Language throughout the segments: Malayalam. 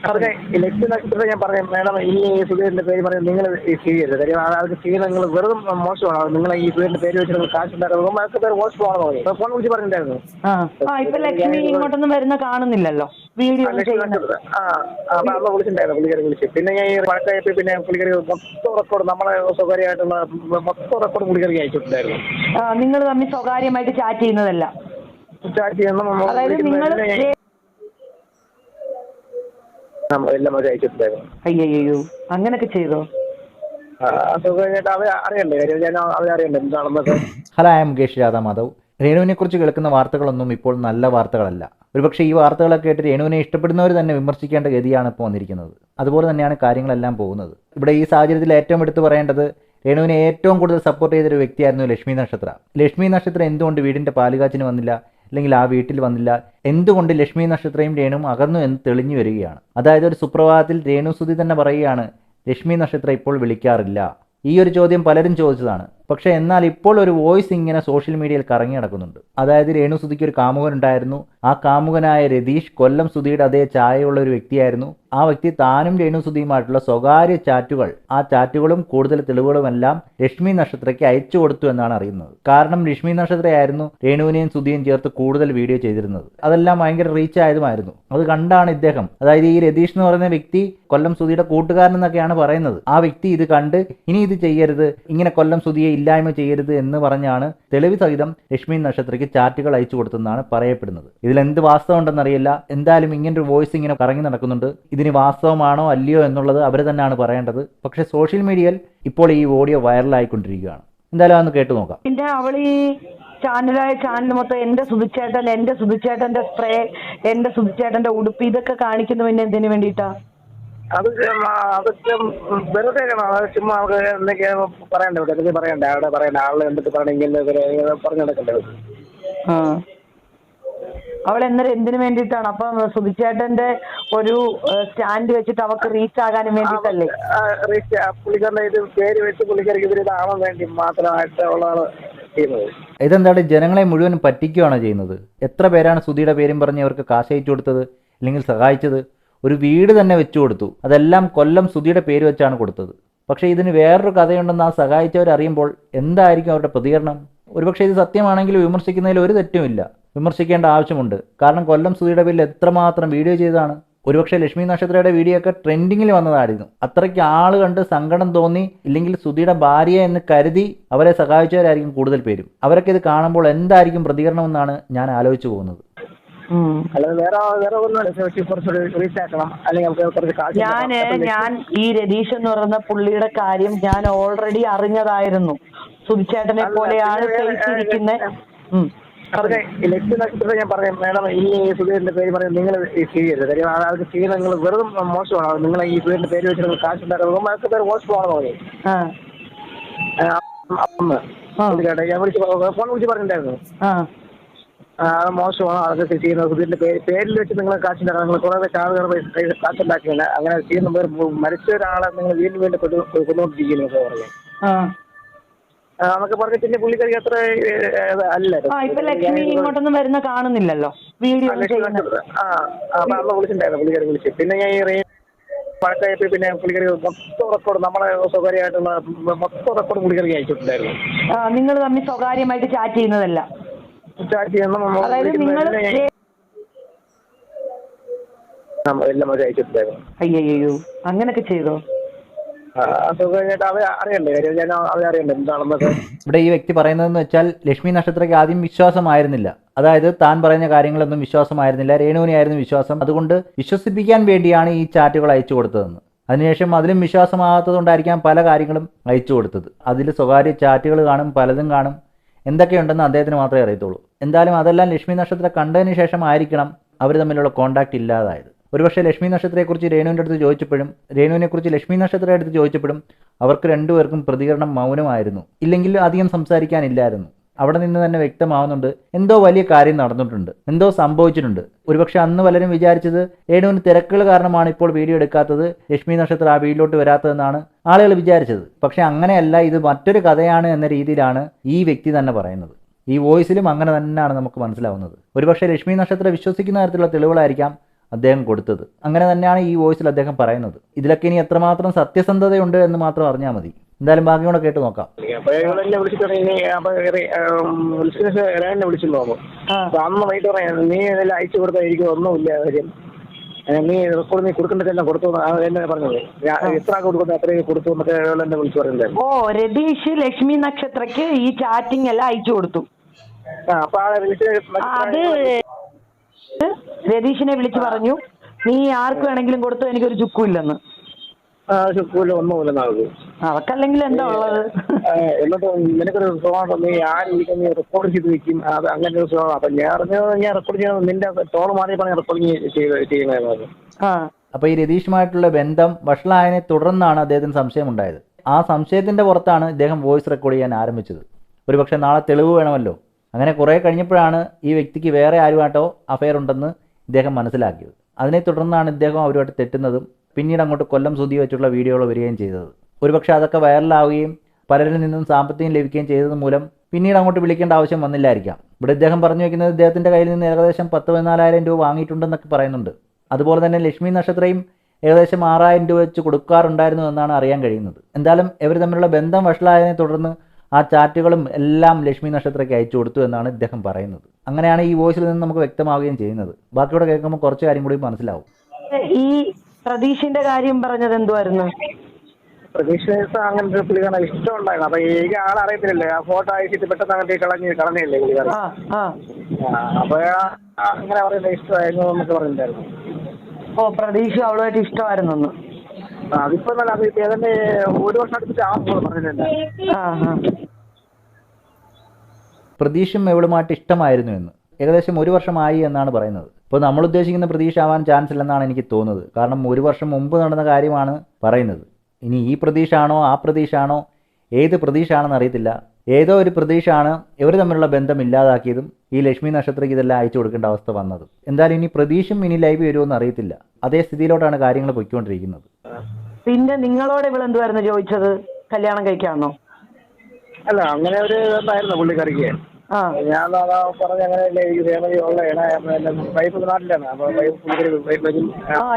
അതിനെ ലക്ഷ്മി നക്ഷത്രത്തെ ഞാൻ പറയാം മേഡം, ഇനി ഈ സുധീറിന്റെ പേര് പറയും നിങ്ങൾ ചെയ്യരുത്. കാര്യം അതൊക്കെ ചെയ്യുന്നത് നിങ്ങൾ വെറും മോശമാണ്. നിങ്ങൾ ഈ സുധീറിന്റെ പേര് വെച്ച് നിങ്ങൾ കാശ് ഉണ്ടാക്കുന്നത് അതൊക്കെ പേര് മോശമാണെന്ന് പറയും. ഫോൺ വിളിച്ച് പറഞ്ഞിട്ടുണ്ടായിരുന്നു. ഇപ്പൊ ലക്ഷ്മി ഇങ്ങോട്ടൊന്നും വരുന്ന കാണുന്നില്ലല്ലോ, വീഡിയോ ലക്ഷ്മി നക്ഷത്ര അപ്പൊ അന്ന് വിളിച്ചിട്ടുണ്ടായിരുന്നു. പുള്ളിക്കാരി വിളിച്ചു. പിന്നെ ഞാൻ ഈ വഴക്കായപ്പോ പിന്നെ പുള്ളിക്കാരി മൊത്തം റെക്കോർഡ് നമ്മളെ സ്വകാര്യമായിട്ടുള്ള മൊത്തം റെക്കോർഡ് പുള്ളിക്കാരി അയച്ചിട്ടുണ്ടായിരുന്നു. നിങ്ങൾ തമ്മിൽ സ്വകാര്യമായിട്ട് ചാറ്റ് ചെയ്യുന്നതല്ല, ചാറ്റ് ചെയ്യുന്ന അതായത് നിങ്ങൾ എല്ലാം അവർ അയച്ചിട്ടുണ്ടായിരുന്നു. അയ്യോ അങ്ങനൊക്കെ ചെയ്തോ? സ്വകാര്യമായിട്ട് അവർ അറിയണ്ടേ, കാര്യം ഞാൻ അവരറിയണ്ടേ എന്താണെന്നൊക്കെ. Hello, I am Mukesh Radha Madhav. രേണുവിനെ കുറിച്ച് കേൾക്കുന്ന വാർത്തകളൊന്നും ഇപ്പോൾ നല്ല വാർത്തകളല്ല. ഒരുപക്ഷെ ഈ വാർത്തകളൊക്കെ കേട്ട് രേണുവിനെ ഇഷ്ടപ്പെടുന്നവർ തന്നെ വിമർശിക്കേണ്ട ഗതിയാണ് ഇപ്പോൾ വന്നിരിക്കുന്നത്. അതുപോലെ തന്നെയാണ് കാര്യങ്ങളെല്ലാം പോകുന്നത്. ഇവിടെ ഈ സാഹചര്യത്തിൽ ഏറ്റവും എടുത്തു പറയേണ്ടത് രേണുവിനെ ഏറ്റവും കൂടുതൽ സപ്പോർട്ട് ചെയ്തൊരു വ്യക്തിയായിരുന്നു ലക്ഷ്മി നക്ഷത്ര. ലക്ഷ്മി നക്ഷത്ര എന്തുകൊണ്ട് വീടിൻ്റെ പാലുകാച്ചിന് വന്നില്ല, അല്ലെങ്കിൽ ആ വീട്ടിൽ വന്നില്ല, എന്തുകൊണ്ട് ലക്ഷ്മി നക്ഷത്രയും രേണുവും അകന്നു എന്ന് തെളിഞ്ഞു വരികയാണ്. അതായത് ഒരു സുപ്രഭാതത്തിൽ രേണു സുധി തന്നെ പറയുകയാണ്, ലക്ഷ്മി നക്ഷത്ര ഇപ്പോൾ വിളിക്കാറില്ല. ഈ ഒരു ചോദ്യം പലരും ചോദിച്ചതാണ്. പക്ഷേ എന്നാൽ ഇപ്പോൾ ഒരു വോയിസ് ഇങ്ങനെ സോഷ്യൽ മീഡിയയിൽ കറങ്ങി നടക്കുന്നുണ്ട്. അതായത് രേണു സുധിക്ക് ഒരു കാമുകനുണ്ടായിരുന്നു. ആ കാമുകനായ രതീഷ് കൊല്ലം സുധിയുടെ അതേ ചായയുള്ള ഒരു വ്യക്തിയായിരുന്നു. ആ വ്യക്തി താനും രേണു സുധിയുമായിട്ടുള്ള സ്വകാര്യ ചാറ്റുകൾ, ആ ചാറ്റുകളും കൂടുതൽ തെളിവുകളുമെല്ലാം ലക്ഷ്മി നക്ഷത്രയ്ക്ക് അയച്ചു കൊടുത്തു എന്നാണ് അറിയുന്നത്. കാരണം ലക്ഷ്മി നക്ഷത്രയായിരുന്നു രേണുവിനെയും സുധിയും ചേർത്ത് കൂടുതൽ വീഡിയോ ചെയ്തിരുന്നത്. അതെല്ലാം ഭയങ്കര റീച്ച് ആയതുമായിരുന്നു. അത് കണ്ടാണ് ഇദ്ദേഹം, അതായത് ഈ രതീഷ് എന്ന് പറയുന്ന വ്യക്തി കൊല്ലം സുധിയുടെ കൂട്ടുകാരൻ എന്നൊക്കെയാണ് പറയുന്നത്. ആ വ്യക്തി ഇത് കണ്ട് ഇനി ഇത് ചെയ്യരുത്, ഇങ്ങനെ കൊല്ലം സുധിയെ ഇല്ലായ്മ ചെയ്യരുത് എന്ന് പറഞ്ഞാണ് തെളിവ് സഹിതം ലക്ഷ്മി നക്ഷത്രയ്ക്ക് ചാറ്റുകൾ അയച്ചു കൊടുത്തെന്നാണ് പറയപ്പെടുന്നത്. ഇതിലെന്ത് വാസ്തവം ഉണ്ടെന്നറിയില്ല. എന്തായാലും ഇങ്ങനൊരു വോയിസ് ഇങ്ങനെ കറങ്ങി നടക്കുന്നുണ്ട്. ഇതിന് വാസ്തവമാണോ അല്ലയോ എന്നുള്ളത് അവർ തന്നെയാണ് പറയേണ്ടത്. പക്ഷേ സോഷ്യൽ മീഡിയയിൽ ഇപ്പോൾ ഈ ഓഡിയോ വൈറലായിക്കൊണ്ടിരിക്കുകയാണ്. എന്തായാലും അതൊന്ന് കേട്ടു നോക്കാം. പിന്നെ അവൾ ഈ ചാനൽ മൊത്തം എന്റെ സുധിച്ചേട്ടന്റെ സ്പ്രേ, എന്റെ സുധിച്ചേട്ടന്റെ ഉടുപ്പ്, ഇതൊക്കെ കാണിക്കുന്നു. പിന്നെ എന്തിനു വേണ്ടിയിട്ടാ? അതൊക്കെ വെറുതെ ചുമ്മാ അവർക്ക് എന്തൊക്കെയാ പറയണ്ടേ, ഇവിടെ എന്തൊക്കെ പറയണ്ടേ, അവിടെ പറയണ്ട ആള് എന്തൊക്കെ പറയണെങ്കിൽ പറഞ്ഞു നടക്കണ്ടേ. അവൾ എന്നേരം എന്തിനു വേണ്ടിയിട്ടാണ്? അപ്പം സുധിച്ചേട്ടന്റെ ഒരു സ്റ്റാൻഡ് വെച്ചിട്ട് അവർക്ക് റീച്ച് ആകാനും വേണ്ടിയിട്ടല്ലേ? പുള്ളിക്കാരന്റെ ഇത് പേര് വെച്ച് പുള്ളിക്കാർക്ക് ഇവർ ഇതാവാൻ വേണ്ടി മാത്രമായിട്ട് ഉള്ളതാണ് ചെയ്യുന്നത്. ഇതെന്താണ്, ജനങ്ങളെ മുഴുവൻ പറ്റിക്കുകയാണോ ചെയ്യുന്നത്? എത്ര പേരാണ് സുധിയുടെ പേരും പറഞ്ഞ് അവർക്ക് കാശ് അയച്ചു കൊടുത്തത്, അല്ലെങ്കിൽ സഹായിച്ചത്? ഒരു വീട് തന്നെ വെച്ചു കൊടുത്തു. അതെല്ലാം കൊല്ലം സുധിയുടെ പേര് വെച്ചാണ് കൊടുത്തത്. പക്ഷേ ഇതിന് വേറൊരു കഥയുണ്ടെന്ന് ആ സഹായിച്ചവരറിയുമ്പോൾ എന്തായിരിക്കും അവരുടെ പ്രതികരണം? ഒരുപക്ഷെ ഇത് സത്യമാണെങ്കിൽ വിമർശിക്കുന്നതിൽ ഒരു തെറ്റുമില്ല. വിമർശിക്കേണ്ട ആവശ്യമുണ്ട്. കാരണം കൊല്ലം സുധിയുടെ പേരിൽ എത്രമാത്രം വീഡിയോ ചെയ്തതാണ്. ഒരുപക്ഷെ ലക്ഷ്മി നക്ഷത്രയുടെ വീഡിയോ ഒക്കെ ട്രെൻഡിങ്ങിൽ വന്നതായിരുന്നു. അത്രയ്ക്ക് ആൾ കണ്ട് സങ്കടം തോന്നി, ഇല്ലെങ്കിൽ സുധിയുടെ ഭാര്യ എന്ന് കരുതി അവരെ സഹായിച്ചവരായിരിക്കും കൂടുതൽ പേരും. അവരൊക്കെ ഇത് കാണുമ്പോൾ എന്തായിരിക്കും പ്രതികരണം എന്നാണ് ഞാൻ ആലോചിച്ചു പോകുന്നത്. ഞാൻ ഈ രതീഷ് എന്ന് പറയുന്ന പുള്ളിയുടെ കാര്യം ഞാൻ ഓൾറെഡി അറിഞ്ഞതായിരുന്നു. സുധിച്ചേട്ടനെ പോലെയാണ് ചെയ്തിരിക്കുന്നത്. ലക്ഷ്മി നക്ഷത്രത്തെ ഞാൻ പറയാം മേഡം, ഇനി ഈ സുധീറിന്റെ പേര് പറയും നിങ്ങൾ ചെയ്യരുത്. കാര്യം അതൊക്കെ ചെയ്യുന്നത് നിങ്ങൾ വെറും മോശമാണ്. നിങ്ങൾ ഈ സുധീറിന്റെ പേര് വെച്ച് നിങ്ങൾ കാശ് ഉണ്ടാക്കുന്നത് അതൊക്കെ പേര് മോശമാണെന്ന് പറയും. ഞാൻ ഫോൺ വിളിച്ച് പറഞ്ഞിട്ടുണ്ടായിരുന്നു. അത് മോശമാണ്, അതൊക്കെ ചെയ്യുന്നത്. സുധീറിന്റെ പേരിൽ വെച്ച് നിങ്ങൾ കാശുണ്ടാക്കുക. നിങ്ങൾ കുറേ കാശുണ്ടാക്കിയില്ല. അങ്ങനെ ചെയ്യുന്ന പേര് മരിച്ച ഒരാളെ നിങ്ങൾ വീണ്ടും വീണ്ടും കൊണ്ടുകൊണ്ടിരിക്കുന്നു പറയാം. നമുക്ക് പറഞ്ഞ പിന്നെ പുള്ളിക്കാരി അത്ര അല്ല. ഇപ്പൊ ലക്ഷ്മി ഇങ്ങോട്ടൊന്നും വരുന്ന കാണുന്നില്ലല്ലോ, വീഡിയോ അപ്പൊ അന്ന് വിളിച്ചിട്ടുണ്ടായിരുന്നു. പുള്ളിക്കാരി വിളിച്ചു. പിന്നെ ഞാൻ ഈ വഴക്കായപ്പോ പിന്നെ പുള്ളിക്കാരി മൊത്തം റെക്കോർഡ് നമ്മളെ സ്വകാര്യമായിട്ടുള്ള മൊത്തം റെക്കോർഡ് പുള്ളിക്കാരി അയച്ചിട്ടുണ്ടായിരുന്നു. നിങ്ങൾ തമ്മിൽ സ്വകാര്യമായിട്ട് ചാറ്റ് ചെയ്യുന്നതല്ല, ചാറ്റ് ചെയ്യുന്ന എല്ലാം അവർ അയച്ചിട്ടുണ്ടായിരുന്നു. അയ്യോ അങ്ങനൊക്കെ ചെയ്തോ? ഇവിടെ ഈ വ്യക്തി പറയുന്നതെന്ന് വെച്ചാൽ ലക്ഷ്മി നക്ഷത്രയ്ക്ക് ആദ്യം വിശ്വാസമായിരുന്നില്ല. അതായത് താൻ പറയുന്ന കാര്യങ്ങളൊന്നും വിശ്വാസമായിരുന്നില്ല, രേണുവിനെയായിരുന്നു വിശ്വാസം. അതുകൊണ്ട് വിശ്വസിപ്പിക്കാൻ വേണ്ടിയാണ് ഈ ചാറ്റുകൾ അയച്ചു കൊടുത്തതെന്ന്. അതിനുശേഷം അതിലും വിശ്വാസമാകാത്തതുകൊണ്ടായിരിക്കാം പല കാര്യങ്ങളും അയച്ചു കൊടുത്തത്. അതിൽ സ്വകാര്യ ചാറ്റുകൾ കാണും, പലതും കാണും. എന്തൊക്കെയുണ്ടെന്ന് അദ്ദേഹത്തിന് മാത്രമേ അറിയത്തുള്ളൂ. എന്തായാലും അതെല്ലാം ലക്ഷ്മി നക്ഷത്രം കണ്ടതിന് ശേഷം ആയിരിക്കണം അവർ തമ്മിലുള്ള കോൺടാക്ട് ഇല്ലാതായത്. ഒരുപക്ഷെ ലക്ഷ്മി നക്ഷത്രത്തെക്കുറിച്ച് രേണുവിൻ്റെ അടുത്ത് ചോദിച്ചപ്പോഴും രേണുവിനെക്കുറിച്ച് ലക്ഷ്മി നക്ഷത്രയുടെ അടുത്ത് ചോദിച്ചപ്പോഴും അവർക്ക് രണ്ടുപേർക്കും പ്രതികരണം മൗനമായിരുന്നു. ഇല്ലെങ്കിൽ അധികം സംസാരിക്കാനില്ലായിരുന്നു. അവിടെ നിന്ന് തന്നെ വ്യക്തമാവുന്നുണ്ട് എന്തോ വലിയ കാര്യം നടന്നിട്ടുണ്ട്, എന്തോ സംഭവിച്ചിട്ടുണ്ട്. ഒരുപക്ഷെ അന്ന് പലരും വിചാരിച്ചത് രേണുവിന് തിരക്കുകൾ കാരണമാണ് ഇപ്പോൾ വീഡിയോ എടുക്കാത്തത്, ലക്ഷ്മി നക്ഷത്രം ആ വീട്ടിലോട്ട് വരാത്തതെന്നാണ് ആളുകൾ വിചാരിച്ചത്. പക്ഷെ അങ്ങനെയല്ല, ഇത് മറ്റൊരു കഥയാണ് എന്ന രീതിയിലാണ് ഈ വ്യക്തി തന്നെ പറയുന്നത്. ഈ വോയിസിലും അങ്ങനെ തന്നെയാണ് നമുക്ക് മനസ്സിലാവുന്നത്. ഒരുപക്ഷെ ലക്ഷ്മി നക്ഷത്രം വിശ്വസിക്കുന്ന തരത്തിലുള്ള തെളിവുകളായിരിക്കാം അദ്ദേഹം കൊടുത്തത്. അങ്ങനെ തന്നെയാണ് ഈ വോയിസിൽ അദ്ദേഹം പറയുന്നത്. ഇതിലൊക്കെ ഇനി എത്രമാത്രം സത്യസന്ധതയുണ്ട് എന്ന് മാത്രം അറിഞ്ഞാൽ മതി. എന്തായാലും ബാക്കി കൂടെ കേട്ട് നോക്കാം. അന്ന് വൈകിട്ട് പറയാം, നീ ഇതെല്ലാം അയച്ചു കൊടുത്തായിരിക്കും ഒന്നുമില്ല കാര്യം, നീ റെക്കോർഡ് നീ കൊടുക്കേണ്ടതെല്ലാം കൊടുത്തു എന്നെ പറഞ്ഞത്. എത്ര കൊടുക്കുന്നു അത്രയും കൊടുത്തു എന്നൊക്കെ എന്നെ വിളിച്ചു പറയുന്നത്. ഓ, രതീഷ് ലക്ഷ്മി നക്ഷത്രയ്ക്ക് ഈ ചാറ്റിംഗ് എല്ലാം അയച്ചു കൊടുത്തു. അപ്പൊ അത് രതീഷിനെ വിളിച്ചു പറഞ്ഞു, നീ ആർക്ക് വേണമെങ്കിലും കൊടുത്തു, എനിക്കൊരു ചുക്കുമില്ലെന്ന്. ഒന്നുമില്ലെന്നാണ്. അവർക്കല്ലെങ്കിൽ എന്താ ഉള്ളത്? എന്നിട്ട് നിനക്കൊരു സ്വഭാവം, നീ ആര് വിളിക്കാൻ നീ റെക്കോർഡ് ചെയ്ത് വെക്കും, അത് അങ്ങനെ ഒരു സ്വഭാവം. അപ്പൊ ഞാൻ റെക്കോർഡ് ചെയ്യുന്നത് നിന്റെ ടോൺ മാറിയപ്പോൾ റെക്കോർഡിങ് ചെയ്യുന്നത്. അപ്പൊ ഈ രതീഷുമായിട്ടുള്ള ബന്ധം വഷളായതിനെ തുടർന്നാണ് അദ്ദേഹത്തിന് സംശയമുണ്ടായത്. ആ സംശയത്തിന്റെ പുറത്താണ് ഇദ്ദേഹം വോയിസ് റെക്കോർഡ് ചെയ്യാൻ ആരംഭിച്ചത്. ഒരുപക്ഷെ നാളെ തെളിവ് വേണമല്ലോ. അങ്ങനെ കുറെ കഴിഞ്ഞപ്പോഴാണ് ഈ വ്യക്തിക്ക് വേറെ ആരുമായിട്ടോ അഫെയർ ഉണ്ടെന്ന് ഇദ്ദേഹം മനസ്സിലാക്കിയത്. അതിനെ തുടർന്നാണ് ഇദ്ദേഹം അവരുമായിട്ട് തെറ്റുന്നതും പിന്നീട് അങ്ങോട്ട് കൊല്ലം സുധി വെച്ചുള്ള വീഡിയോകൾ വരികയും ചെയ്തത്. ഒരുപക്ഷെ അതൊക്കെ വൈറലാവുകയും പലരിൽ നിന്നും സാമ്പത്തികം ലഭിക്കുകയും ചെയ്തത് മൂലം പിന്നീട് അങ്ങോട്ട് വിളിക്കേണ്ട ആവശ്യം വന്നില്ലായിരിക്കാം. ഇവിടെ ഇദ്ദേഹം പറഞ്ഞു വയ്ക്കുന്നത് ഇദ്ദേഹത്തിൻ്റെ കയ്യിൽ നിന്ന് ഏകദേശം 10-14,000 രൂപ വാങ്ങിയിട്ടുണ്ടെന്നൊക്കെ പറയുന്നുണ്ട്. അതുപോലെ തന്നെ ലക്ഷ്മി നക്ഷത്രയും ഏകദേശം 6,000 രൂപ വെച്ച് കൊടുക്കാറുണ്ടായിരുന്നു എന്നാണ് അറിയാൻ കഴിയുന്നത്. എന്തായാലും ഇവർ തമ്മിലുള്ള ബന്ധം വഷളായതിനെ തുടർന്ന് ആ ചാറ്റുകളും എല്ലാം ലക്ഷ്മി നക്ഷത്രയ്ക്ക് അയച്ചു കൊടുത്തു എന്നാണ് ഇദ്ദേഹം പറയുന്നത്. അങ്ങനെയാണ് ഈ വോയിസിൽ നിന്ന് നമുക്ക് വ്യക്തമാവുകയും ചെയ്യുന്നത്. ബാക്കിയോടെ കേൾക്കുമ്പോൾ കുറച്ച് കാര്യം കൂടി മനസ്സിലാവും. ഈ പ്രതീഷിന്റെ കാര്യം പറഞ്ഞത് എന്തുവായിരുന്നു? പ്രതീക്ഷ അങ്ങനത്തെ പുള്ളിക്കാരൻ ഇഷ്ടം ഉണ്ടായിരുന്നു. അപ്പൊ എനിക്ക് ആളറിയത്തില്ലല്ലേ, ആ ഫോട്ടോ അയച്ചിട്ട് പെട്ടെന്ന് അങ്ങോട്ട് കളഞ്ഞില്ലേ പുള്ളിക്കാരൻ. അപ്പൊ അങ്ങനെ പറയുന്നത് ഇഷ്ടമായിരുന്നു എന്നൊക്കെ പറഞ്ഞിട്ടുണ്ടായിരുന്നു. ഓ, പ്രതീക്ഷ അവളുമായിട്ട് ഇഷ്ടമായിരുന്നു. അതിപ്പോ നല്ല അത് ഏതാണ്ട് 1 വർഷം അടുപ്പിച്ച് പറഞ്ഞിട്ടുണ്ട്. പ്രതീക്ഷയും എവളുമായിട്ട് ഇഷ്ടമായിരുന്നു എന്ന് ഏകദേശം 1 വർഷമായി എന്നാണ് പറയുന്നത്. ഇപ്പോൾ നമ്മൾ ഉദ്ദേശിക്കുന്ന പ്രതീക്ഷ ആവാൻ ചാൻസ് ഇല്ലെന്നാണ് എനിക്ക് തോന്നുന്നത്. കാരണം 1 വർഷം മുമ്പ് നടന്ന കാര്യമാണ് പറയുന്നത്. ഇനി ഈ പ്രതീക്ഷ ആണോ ആ പ്രതീക്ഷ ആണോ ഏത് പ്രതീക്ഷ ആണെന്ന് അറിയത്തില്ല. ഏതോ ഒരു പ്രതീക്ഷ ആണ് ഇവർ തമ്മിലുള്ള ബന്ധം ഇല്ലാതാക്കിയതും ഈ ലക്ഷ്മി നക്ഷത്രയ്ക്ക് ഇതെല്ലാം അയച്ചു കൊടുക്കേണ്ട അവസ്ഥ വന്നത്. എന്തായാലും ഇനി പ്രതീക്ഷയും ഇനി ലൈവ് വരുമെന്ന് അറിയത്തില്ല. അതേ സ്ഥിതിയിലോട്ടാണ് കാര്യങ്ങൾ പൊയ്ക്കൊണ്ടിരിക്കുന്നത്. പിന്നെ നിങ്ങളോട് ഇവളെന്തുവായിരുന്നു ചോദിച്ചത്? കല്യാണം കഴിക്കാമെന്നോ? അല്ല, അങ്ങനെ ഒരു എന്തായിരുന്നു പുള്ളിക്കാരിക്ക്. ഞാൻ പറഞ്ഞ അങ്ങനെയല്ലേ, എനിക്ക് ഫാമിലി ഉള്ള വൈഫ് നാട്ടിലാണ്. അപ്പൊ വൈഫ്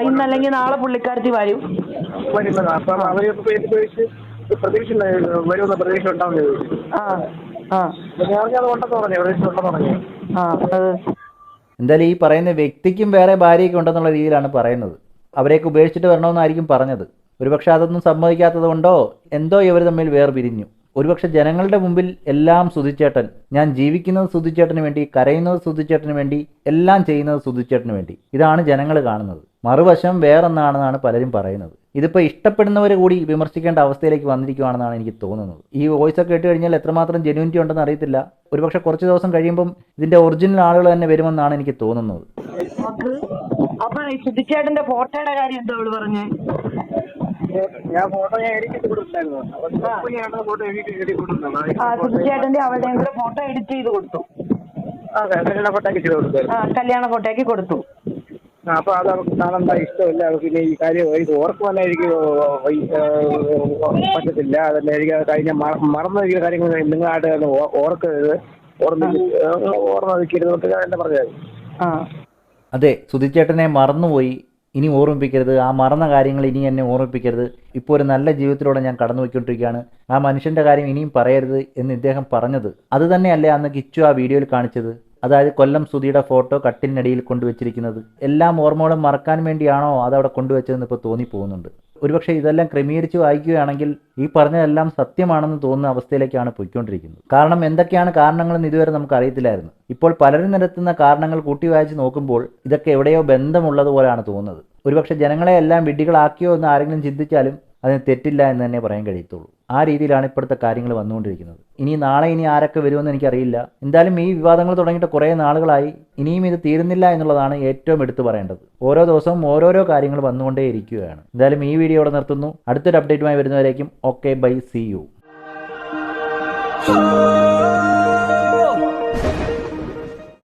ഇന്നല്ലെങ്കിൽ നാളെ പുള്ളിക്കാരത്തി വരും. അപ്പൊ അവര് പ്രതീക്ഷ വരുമെന്ന പ്രതീക്ഷ ഉണ്ടാവുന്ന ചോദിച്ചു. ഞാൻ ഉണ്ടെന്ന് പറഞ്ഞു, പ്രതീക്ഷ ഉണ്ടെന്ന് പറഞ്ഞു. എന്തായാലും ഈ പറയുന്ന വ്യക്തിക്കും വേറെ ഭാര്യയൊക്കെ ഉണ്ടെന്നുള്ള രീതിയിലാണ് പറയുന്നത്. അവരെയൊക്കെ ഉപേക്ഷിച്ചിട്ട് വരണമെന്നായിരിക്കും പറഞ്ഞത്. ഒരുപക്ഷെ അതൊന്നും സമ്മതിക്കാത്തത് കൊണ്ടോ എന്തോ ഇവർ തമ്മിൽ വേർപിരിഞ്ഞു. ഒരുപക്ഷെ ജനങ്ങളുടെ മുമ്പിൽ എല്ലാം സുധിച്ചേട്ടൻ, ഞാൻ ജീവിക്കുന്നത് സുധിച്ചേട്ടന് വേണ്ടി, കരയുന്നത് സുധിച്ചേട്ടന് വേണ്ടി, എല്ലാം ചെയ്യുന്നത് സുധിച്ചേട്ടന് വേണ്ടി, ഇതാണ് ജനങ്ങൾ കാണുന്നത്. മറുവശം വേറൊന്നാണെന്നാണ് പലരും പറയുന്നത്. ഇതിപ്പോൾ ഇഷ്ടപ്പെടുന്നവർ കൂടി വിമർശിക്കേണ്ട അവസ്ഥയിലേക്ക് വന്നിരിക്കുകയാണെന്നാണ് എനിക്ക് തോന്നുന്നത്. ഈ വോയിസ് ഒക്കെ കേട്ട് കഴിഞ്ഞാൽ എത്രമാത്രം ജെന്യൂനിറ്റി ഉണ്ടെന്ന് അറിയത്തില്ല. ഒരുപക്ഷെ കുറച്ച് ദിവസം കഴിയുമ്പം ഇതിൻ്റെ ഒറിജിനൽ ആളുകൾ തന്നെ വരുമെന്നാണ് എനിക്ക് തോന്നുന്നത്. അപ്പൊ സുധിച്ചേട്ടന്റെ ഫോട്ടോയുടെ കാര്യം എന്താ അവള് പറഞ്ഞേ? ഞാൻ ഫോട്ടോ എഡിറ്റ് കൊടുത്തിട്ടുണ്ടായിരുന്നു. സുധിച്ചേട്ടന്റെ അവളുടെയും കൂടെ ഫോട്ടോ എഡിറ്റ് ചെയ്ത് കൊടുത്തു. കല്യാണ ഫോട്ടോയ്ക്ക് കൊടുത്തു. അപ്പൊ അത് അവർക്ക് കാണണ്ട ഇഷ്ടമില്ല. പിന്നെ ഈ കാര്യം ഓർക്കുവാൻ എനിക്ക് പറ്റത്തില്ല. അതല്ല, എനിക്ക് കഴിഞ്ഞ മറന്നിരിക്കുന്ന കാര്യങ്ങൾ നിങ്ങളായിട്ട് ഓർക്കരുത്, ഓർമ്മിക്കരുത് എന്നെ പറഞ്ഞത്. അതെ, സുധിച്ചേട്ടനെ മറന്നുപോയി, ഇനി ഓർമ്മിപ്പിക്കരുത്. ആ മറന്ന കാര്യങ്ങൾ ഇനി എന്നെ ഓർമ്മിപ്പിക്കരുത്. ഇപ്പോൾ ഒരു നല്ല ജീവിതത്തിലൂടെ ഞാൻ കടന്നു പോയിക്കൊണ്ടിരിക്കുകയാണ്. ആ മനുഷ്യൻ്റെ കാര്യം ഇനിയും പറയരുത് എന്ന് ഇദ്ദേഹം പറഞ്ഞത് അത് തന്നെയല്ലേ അന്ന് കിച്ചു ആ വീഡിയോയിൽ കാണിച്ചത്? അതായത് കൊല്ലം സുധിയുടെ ഫോട്ടോ കട്ടിലിനടിയിൽ കൊണ്ടുവച്ചിരിക്കുന്നത് എല്ലാം ഓർമ്മകളും മറക്കാൻ വേണ്ടിയാണോ അതവിടെ കൊണ്ടുവച്ചതെന്ന് ഇപ്പോൾ തോന്നിപ്പോകുന്നുണ്ട്. ഒരുപക്ഷെ ഇതെല്ലാം ക്രമീകരിച്ച് വായിക്കുകയാണെങ്കിൽ ഈ പറഞ്ഞതെല്ലാം സത്യമാണെന്ന് തോന്നുന്ന അവസ്ഥയിലേക്കാണ് പോയിക്കൊണ്ടിരിക്കുന്നത്. കാരണം എന്തൊക്കെയാണ് കാരണങ്ങളെന്ന് ഇതുവരെ നമുക്ക് അറിയത്തില്ലായിരുന്നു. ഇപ്പോൾ പലരും നിരത്തുന്ന കാരണങ്ങൾ കൂട്ടി വായിച്ച് നോക്കുമ്പോൾ ഇതൊക്കെ എവിടെയോ ബന്ധമുള്ളതുപോലെയാണ് തോന്നുന്നത്. ഒരുപക്ഷെ ജനങ്ങളെ എല്ലാം വിഡ്ഢികളാക്കിയോ എന്ന് ആരെങ്കിലും ചിന്തിച്ചാലും അതിന് തെറ്റില്ല എന്ന് തന്നെ പറയാൻ കഴിയത്തുള്ളൂ. ആ രീതിയിലാണ് ഇപ്പോഴത്തെ കാര്യങ്ങൾ വന്നുകൊണ്ടിരിക്കുന്നത്. ഇനി ആരൊക്കെ വരുമെന്ന് എനിക്കറിയില്ല. എന്തായാലും ഈ വിവാദങ്ങൾ തുടങ്ങിയിട്ട് കുറേ നാളുകളായി. ഇനിയും ഇത് തീരുന്നില്ല എന്നുള്ളതാണ് ഏറ്റവും എടുത്തു പറയേണ്ടത്. ഓരോ ദിവസവും ഓരോരോ കാര്യങ്ങൾ വന്നുകൊണ്ടേ ഇരിക്കുകയാണ്. എന്തായാലും ഈ വീഡിയോ ഇവിടെ നിർത്തുന്നു. അടുത്തൊരു അപ്ഡേറ്റുമായി വരുന്നവരേക്കും ഓക്കെ, ബൈ, സീ യു.